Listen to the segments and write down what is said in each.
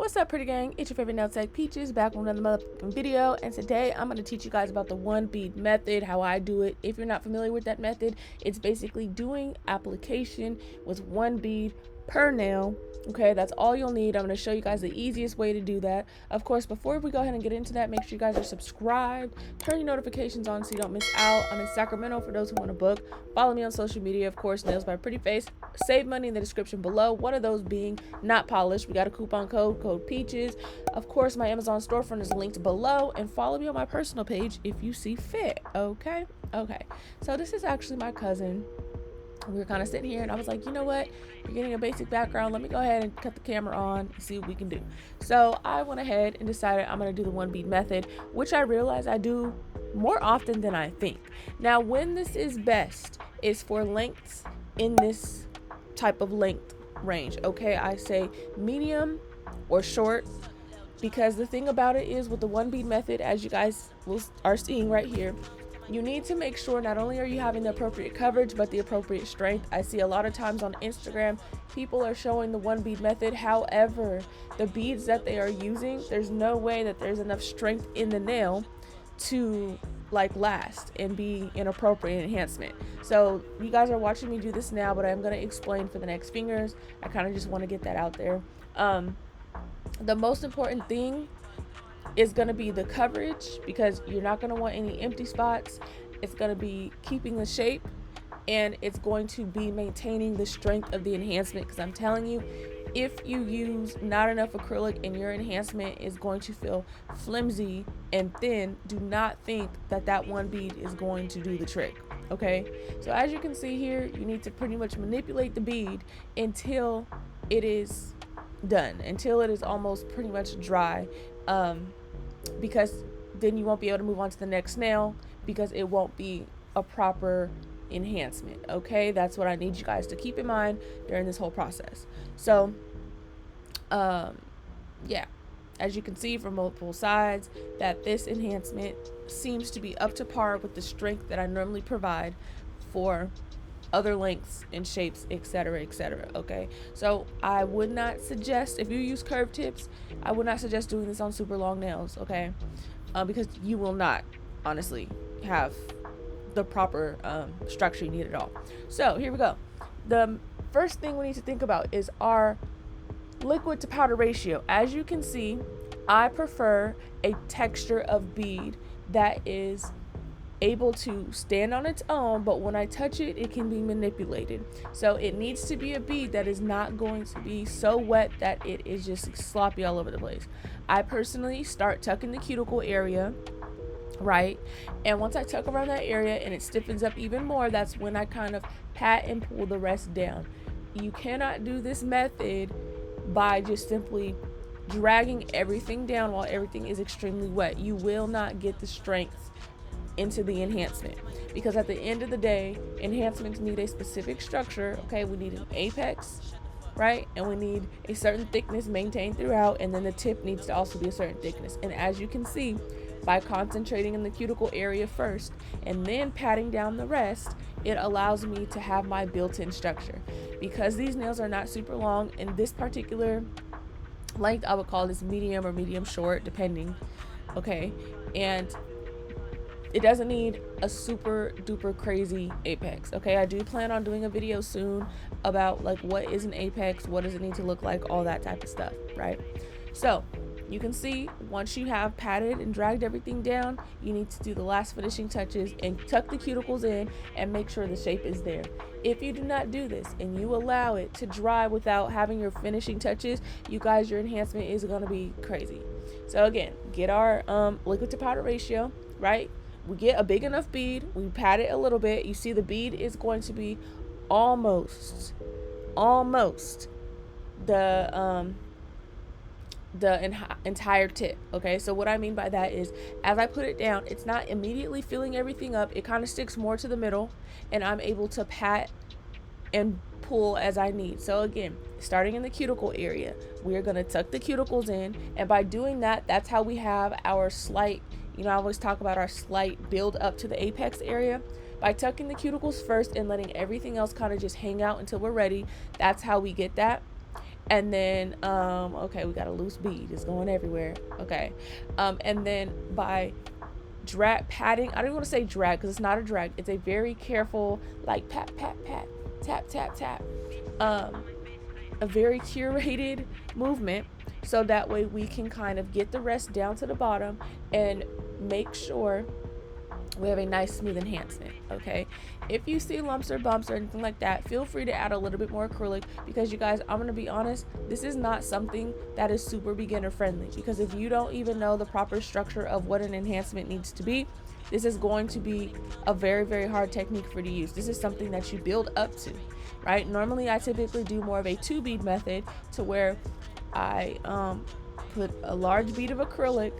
What's up, pretty gang? It's your favorite nail tech Peaches, back with another motherfucking video, and today I'm going to teach you guys about the one bead method, how I do it. If you're not familiar with that method, it's basically doing application with one bead per nail. Okay, that's all you'll need. I'm going to show you guys the easiest way to do that. Of course, before we go ahead and get into that, make sure you guys are subscribed, turn your notifications on so you don't miss out. I'm in Sacramento for those who want to book. Follow me on social media, of course, Nailsbyprettyface. Save money in the description below, one of those being not polished. We got a coupon code Peaches. Of course, my Amazon storefront is linked below, and follow me on my personal page if you see fit. Okay, so this is actually my cousin. We were kind of sitting here and I was like, you know what, you're getting a basic background, let me go ahead and cut the camera on and see what we can do. So I went ahead and decided I'm going to do the one bead method, which I realize I do more often than I think. Now, when this is best is for lengths in this type of length range. Okay, I say medium or short, because the thing about it is with the one bead method, as you guys are seeing right here, you need to make sure not only are you having the appropriate coverage, but the appropriate strength. I see a lot of times on Instagram, people are showing the one bead method. However, the beads that they are using, there's no way that there's enough strength in the nail to like last and be an appropriate enhancement. So you guys are watching me do this now, but I'm going to explain for the next fingers. I kind of just want to get that out there. The most important thing is going to be the coverage, because you're not going to want any empty spots. It's going to be keeping the shape, and it's going to be maintaining the strength of the enhancement, because I'm telling you, if you use not enough acrylic and your enhancement is going to feel flimsy and thin, do not think that that one bead is going to do the trick. Okay, so as you can see here, you need to pretty much manipulate the bead until it is done, until it is almost pretty much dry, because then you won't be able to move on to the next nail, because it won't be a proper enhancement. Okay, that's what I need you guys to keep in mind during this whole process. So yeah, as you can see from multiple sides, that this enhancement seems to be up to par with the strength that I normally provide for other lengths and shapes, etc. Okay, so I would not suggest, if you use curved tips, I would not suggest doing this on super long nails. Okay, because you will not honestly have the proper structure you need at all. So here we go. The first thing we need to think about is our liquid to powder ratio. As you can see, I prefer a texture of bead that is able to stand on its own, but when I touch it, it can be manipulated. So it needs to be a bead that is not going to be so wet that it is just sloppy all over the place. I personally start tucking the cuticle area, right? And once I tuck around that area and it stiffens up even more, that's when I kind of pat and pull the rest down. You cannot do this method by just simply dragging everything down while everything is extremely wet. You will not get the strength into the enhancement, because at the end of the day, enhancements need a specific structure. Okay, we need an apex, right, and we need a certain thickness maintained throughout, and then the tip needs to also be a certain thickness. And as you can see, by concentrating in the cuticle area first and then patting down the rest, it allows me to have my built-in structure. Because these nails are not super long, in this particular length I would call this medium or medium short, depending. Okay, and it doesn't need a super duper crazy apex. Okay, I do plan on doing a video soon about like what is an apex, what does it need to look like, all that type of stuff, right? So you can see, once you have patted and dragged everything down, you need to do the last finishing touches and tuck the cuticles in and make sure the shape is there. If you do not do this and you allow it to dry without having your finishing touches, you guys, your enhancement is going to be crazy. So again, get our liquid to powder ratio, right? We get a big enough bead, we pat it a little bit. You see the bead is going to be almost the entire tip. Okay, so what I mean by that is, as I put it down, it's not immediately filling everything up. It kind of sticks more to the middle, and I'm able to pat and pull as I need. So again, starting in the cuticle area, we are going to tuck the cuticles in, and by doing that, that's how we have our slight, I always talk about our slight build up to the apex area. By tucking the cuticles first and letting everything else kind of just hang out until we're ready, that's how we get that. And then okay, we got a loose bead, it's going everywhere. Okay, and then by patting, I don't want to say drag because it's not a drag, it's a very careful, like pat pat pat, tap tap tap, a very curated movement, so that way we can kind of get the rest down to the bottom and make sure we have a nice smooth enhancement. Okay, if you see lumps or bumps or anything like that, feel free to add a little bit more acrylic, because you guys, I'm gonna be honest, this is not something that is super beginner friendly, because if you don't even know the proper structure of what an enhancement needs to be, this is going to be a very, very hard technique for you to use. This is something that you build up to, right? Normally I typically do more of a 2-bead method, to where I put a large bead of acrylic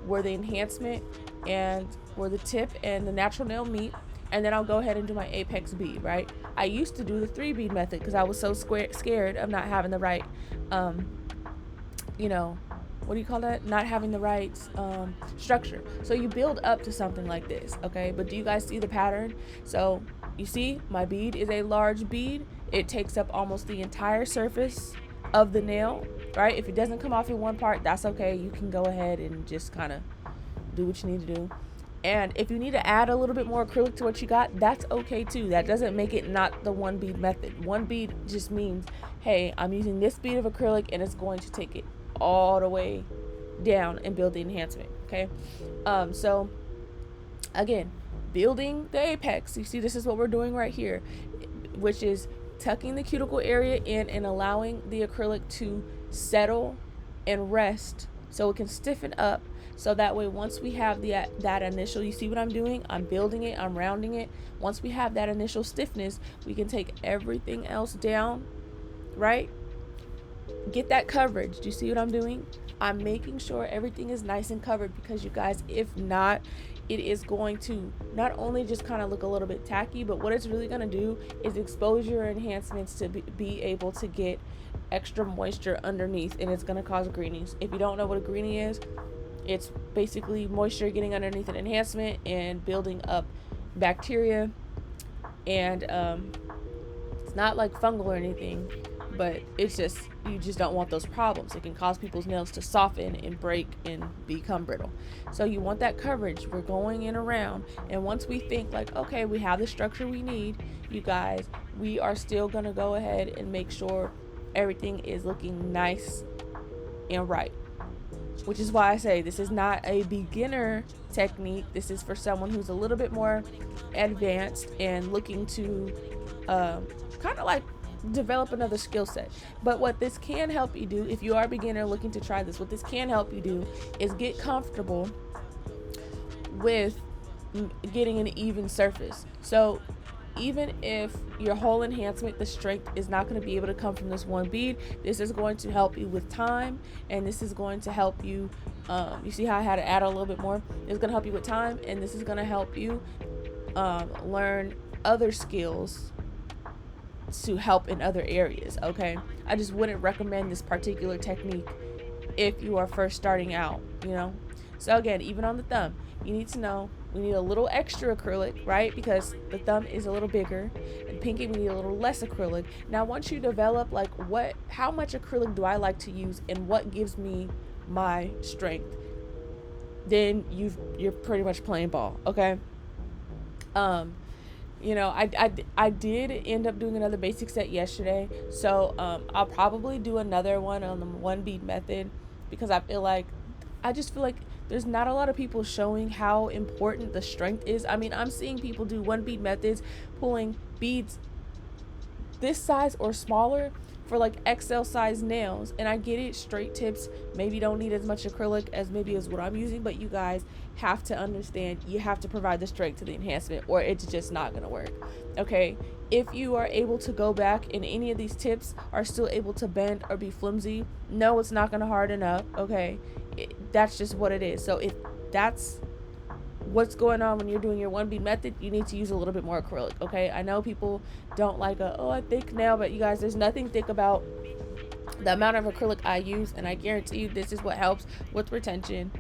where the enhancement and where the tip and the natural nail meet, and then I'll go ahead and do my apex bead, right? I used to do the 3-bead method because I was so scared of not having the right, you know, what do you call that? Not having the right structure. So you build up to something like this, okay? But do you guys see the pattern? So you see my bead is a large bead. It takes up almost the entire surface of the nail, right? If it doesn't come off in one part, that's okay. You can go ahead and just kind of do what you need to do. And if you need to add a little bit more acrylic to what you got, that's okay too. That doesn't make it not the 1-bead method. 1 bead just means, hey, I'm using this bead of acrylic and it's going to take it all the way down and build the enhancement. Okay, so again, building the apex, you see this is what we're doing right here, which is tucking the cuticle area in and allowing the acrylic to settle and rest so it can stiffen up, so that way once we have that initial, you see what I'm doing, I'm building it, I'm rounding it. Once we have that initial stiffness, we can take everything else down, right? Get that coverage. Do you see what I'm doing? I'm making sure everything is nice and covered, because you guys, if not, it is going to not only just kind of look a little bit tacky, but what it's really going to do is expose your enhancements to be able to get extra moisture underneath, and it's going to cause greenies. If you don't know what a greenie is, it's basically moisture getting underneath an enhancement and building up bacteria, and it's not like fungal or anything, but it's just, you just don't want those problems. It can cause people's nails to soften and break and become brittle. So you want that coverage. We're going in around, and once we think like, okay, we have the structure we need, you guys, we are still going to go ahead and make sure everything is looking nice and right, which is why I say this is not a beginner technique. This is for someone who's a little bit more advanced and looking to kind of like develop another skill set. But what this can help you do, if you are a beginner looking to try this, what this can help you do is get comfortable with getting an even surface. So even if your whole enhancement, the strength is not going to be able to come from this 1 bead, this is going to help you with time, and this is going to help you, you see how I had to add a little bit more? It's going to help you with time, and this is going to help you learn other skills to help in other areas. Okay, I just wouldn't recommend this particular technique if you are first starting out, you know. So again, even on the thumb, you need to know we need a little extra acrylic, right? Because the thumb is a little bigger, and pinky we need a little less acrylic. Now once you develop like how much acrylic do I like to use and what gives me my strength, then you're pretty much playing ball. Okay, you know, I did end up doing another basic set yesterday, so I'll probably do another one on the 1-bead method, because I just feel like there's not a lot of people showing how important the strength is. I mean, I'm seeing people do 1-bead methods, pulling beads this size or smaller for like XL size nails, and I get it, straight tips maybe don't need as much acrylic as what I'm using, but you guys have to understand, you have to provide the strength to the enhancement or it's just not gonna work. Okay, if you are able to go back and any of these tips are still able to bend or be flimsy, no, it's not gonna harden up. Okay, that's just what it is. So if that's what's going on when you're doing your 1-bead method, you need to use a little bit more acrylic. Okay, I know people don't like a thick nail, but you guys, there's nothing thick about the amount of acrylic I use, and I guarantee you this is what helps with retention.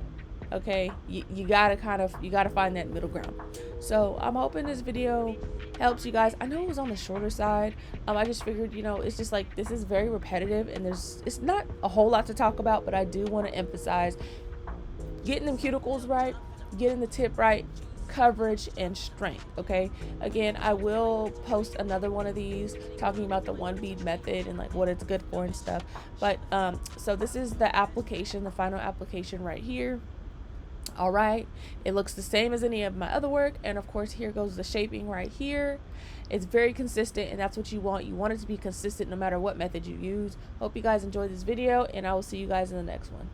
Okay, you gotta find that middle ground. So I'm hoping this video helps you guys. I know it was on the shorter side. I just figured, you know, it's just like this is very repetitive and it's not a whole lot to talk about, but I do want to emphasize getting them cuticles right, getting the tip right, coverage and strength. Okay, again, I will post another one of these talking about the one bead method and like what it's good for and stuff. But so this is the application, the final application right here. All right, it looks the same as any of my other work, and of course here goes the shaping right here. It's very consistent, and that's what you want. You want it to be consistent no matter what method you use. Hope you guys enjoyed this video, and I will see you guys in the next one.